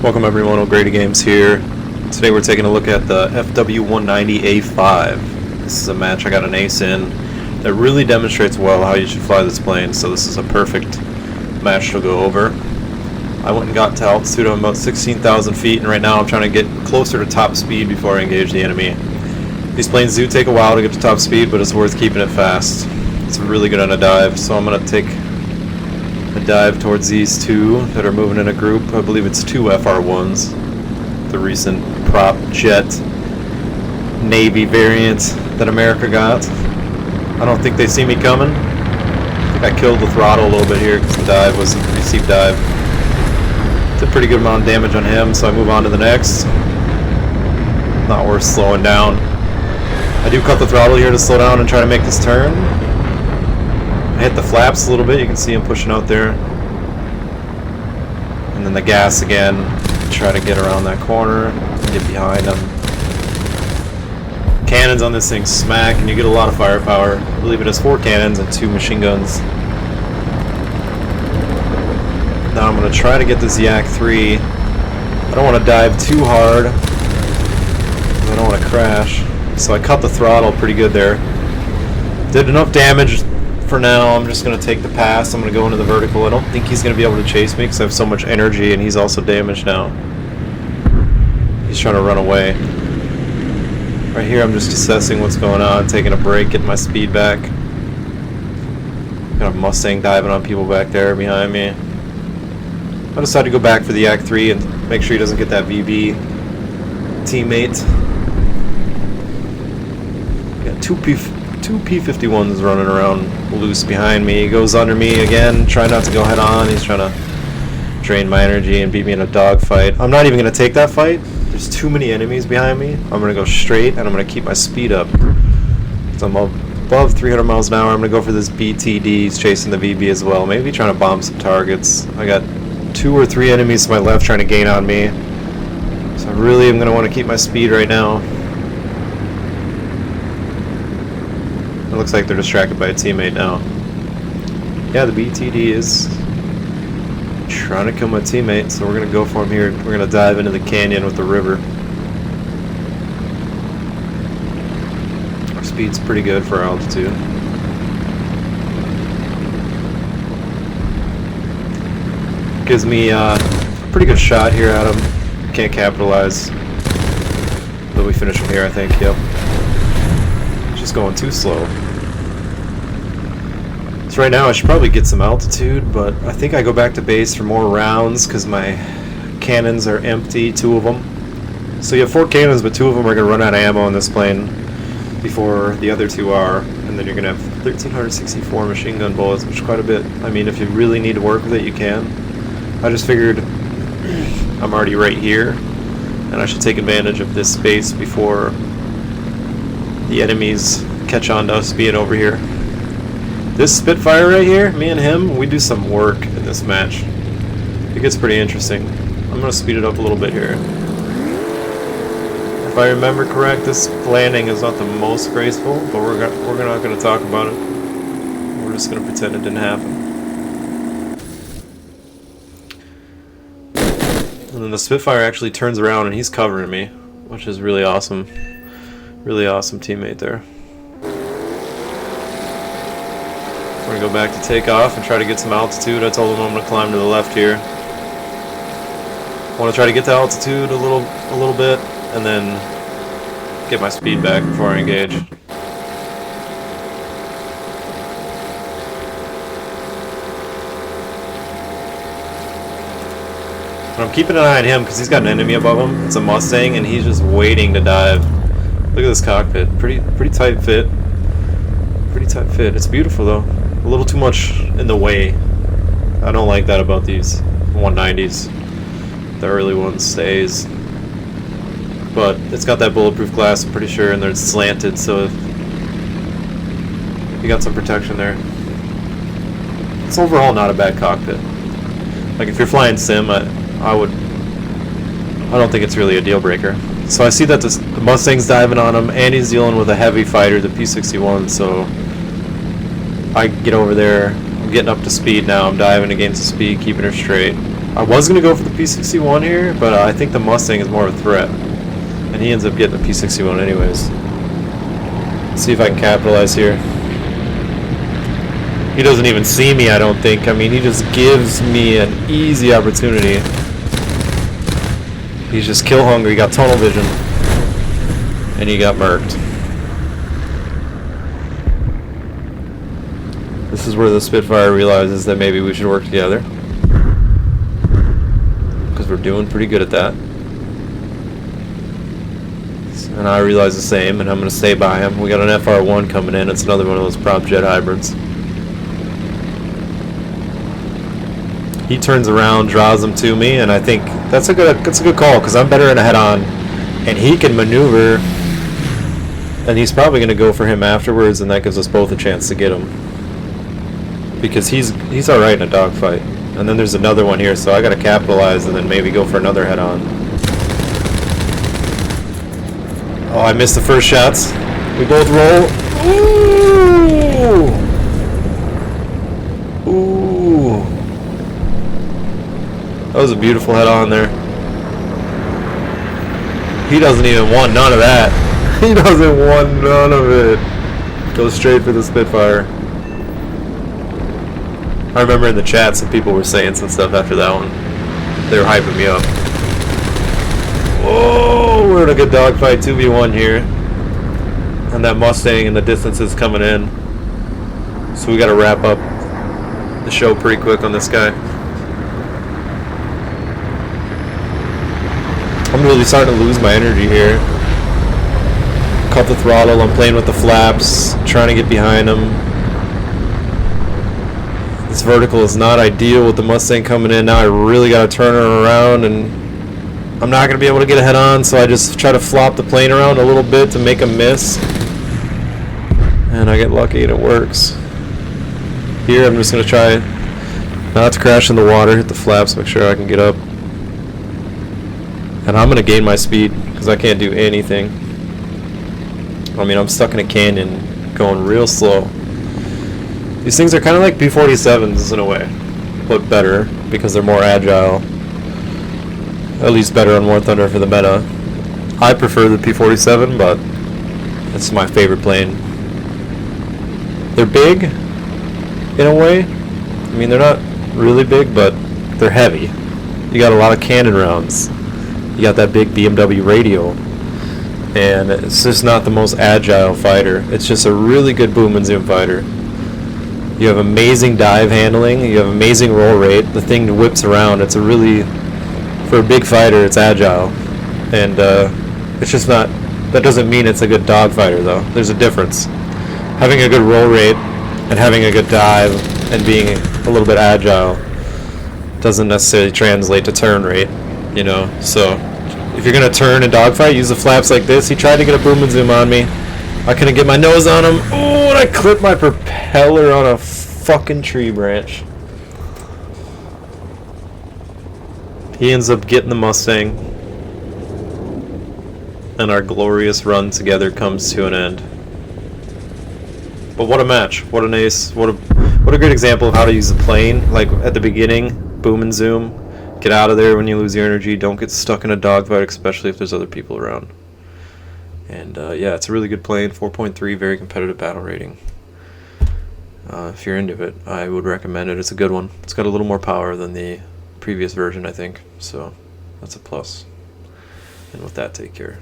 Welcome everyone, O'Grady Games here. Today we're taking a look at the FW190 A-5. This is a match I got an ace in that really demonstrates well how you should fly this plane, so this is a perfect match to go over. I went and got to altitude of about 16,000 feet, and right now I'm trying to get closer to top speed before I engage the enemy. These planes do take a while to get to top speed, but it's worth keeping it fast. It's really good on a dive, so I'm going to take a dive towards these two that are moving in a group. I believe it's two FR1s, the recent prop jet Navy variant that America got. I don't think they see me coming. I think I killed the throttle a little bit here because the dive was a pretty steep dive. Did a pretty good amount of damage on him, so I move on to the next. Not worth slowing down. I do cut the throttle here to slow down and try to make this turn. I hit the flaps a little bit, you can see him pushing out there. And then the gas again, try to get around that corner and get behind him. Cannons on this thing smack, and you get a lot of firepower. I believe it has 4 cannons and 2 machine guns. Now I'm going to try to get this Yak 3. I don't want to dive too hard, I don't want to crash. So I cut the throttle pretty good there. Did enough damage. For now, I'm just going to take the pass. I'm going to go into the vertical. I don't think he's going to be able to chase me because I have so much energy, and he's also damaged now. He's trying to run away. Right here, I'm just assessing what's going on, taking a break, getting my speed back. Got a Mustang diving on people back there behind me. I decided to go back for the Yak 3 and make sure he doesn't get that VB teammate. Got two P-51s running around loose behind me. He goes under me again, trying not to go head on. He's trying to drain my energy and beat me in a dogfight. I'm not even going to take that fight. There's too many enemies behind me. I'm going to go straight, and I'm going to keep my speed up. So I'm above 300 miles an hour. I'm going to go for this BTD. He's chasing the VB as well. Maybe trying to bomb some targets. I got 2 or 3 enemies to my left trying to gain on me. So I really am going to want to keep my speed right now. It looks like they're distracted by a teammate now. Yeah, the BTD is trying to kill my teammate, so we're going to go for him here. We're going to dive into the canyon with the river. Our speed's pretty good for our altitude. Gives me a pretty good shot here at him. Can't capitalize. But we finish him here, I think. Yep. Just going too slow. So right now I should probably get some altitude, but I think I go back to base for more rounds because my cannons are empty, 2 of them. So you have 4 cannons, but 2 of them are going to run out of ammo on this plane before the other 2 are, and then you're going to have 1,364 machine gun bullets, which is quite a bit. I mean, if you really need to work with it, you can. I just figured I'm already right here, and I should take advantage of this space before the enemies catch on to us being over here. This Spitfire right here, me and him, we do some work in this match. It gets pretty interesting. I'm going to speed it up a little bit here. If I remember correct, this landing is not the most graceful, but we're not going to talk about it. We're just going to pretend it didn't happen. And then the Spitfire actually turns around and he's covering me, which is really awesome. Really awesome teammate there. We're going to go back to take off and try to get some altitude. I told him I'm going to climb to the left here. I want to try to get to altitude a little bit and then get my speed back before I engage. But I'm keeping an eye on him because he's got an enemy above him. It's a Mustang and he's just waiting to dive. Look at this cockpit. Pretty tight fit. Pretty tight fit. It's beautiful though. A little too much in the way. I don't like that about these 190s. The early ones stays. But it's got that bulletproof glass, I'm pretty sure, and they're slanted, so you got some protection there. It's overall not a bad cockpit. Like if you're flying sim, I don't think it's really a deal breaker. So I see that the Mustang's diving on him, and he's dealing with a heavy fighter, the P-61, so I get over there. I'm getting up to speed now. I'm diving against the speed, keeping her straight. I was going to go for the P61 here, but I think the Mustang is more of a threat. And he ends up getting the P61 anyways. Let's see if I can capitalize here. He doesn't even see me, I don't think. I mean, he just gives me an easy opportunity. He's just kill hungry, got tunnel vision. And he got murked. This is where the Spitfire realizes that maybe we should work together. Because we're doing pretty good at that. And I realize the same, and I'm going to stay by him. We got an FR1 coming in. It's another one of those prop jet hybrids. He turns around, draws them to me, and I think that's a good call because I'm better in a head-on, and he can maneuver, and he's probably going to go for him afterwards, and that gives us both a chance to get him because he's all right in a dogfight. And then there's another one here, so I got to capitalize and then maybe go for another head-on. Oh, I missed the first shots. We both roll. Ooh. Ooh. That was a beautiful head-on there. He doesn't even want none of that. He doesn't want none of it. Go straight for the Spitfire. I remember in the chat some people were saying some stuff after that one. They were hyping me up. Whoa, we're in a good dogfight, 2v1 here. And that Mustang and the distance is coming in. So we got to wrap up the show pretty quick on this guy. I'm really starting to lose my energy here. Cut the throttle, I'm playing with the flaps, trying to get behind him. This vertical is not ideal with the Mustang coming in. Now I really got to turn her around, and I'm not going to be able to get a head on, so I just try to flop the plane around a little bit to make him miss. And I get lucky and it works. Here I'm just going to try not to crash in the water, hit the flaps, make sure I can get up. And I'm going to gain my speed because I can't do anything. I mean, I'm stuck in a canyon going real slow. These things are kind of like P-47s in a way, but better because they're more agile. At least better on War Thunder for the meta. I prefer the P-47, but it's my favorite plane. They're big in a way. I mean, they're not really big, but they're heavy. You got a lot of cannon rounds. You got that big BMW radial, and it's just not the most agile fighter. It's just a really good boom and zoom fighter. You have amazing dive handling, you have amazing roll rate, the thing whips around. It's a really, for a big fighter, it's agile, and it's just not, that doesn't mean it's a good dog fighter though. There's a difference. Having a good roll rate and having a good dive and being a little bit agile doesn't necessarily translate to turn rate, you know. So if you're going to turn a dogfight, use the flaps like this. He tried to get a boom and zoom on me. I couldn't get my nose on him. Oh, and I clipped my propeller on a fucking tree branch. He ends up getting the Mustang. And our glorious run together comes to an end. But what a match. What an ace. What a great example of how to use the plane. Like at the beginning, boom and zoom. Get out of there when you lose your energy. Don't get stuck in a dogfight, especially if there's other people around. And yeah, it's a really good plane. 4.3, very competitive battle rating. If you're into it, I would recommend it. It's a good one. It's got a little more power than the previous version, I think. So that's a plus. And with that, take care.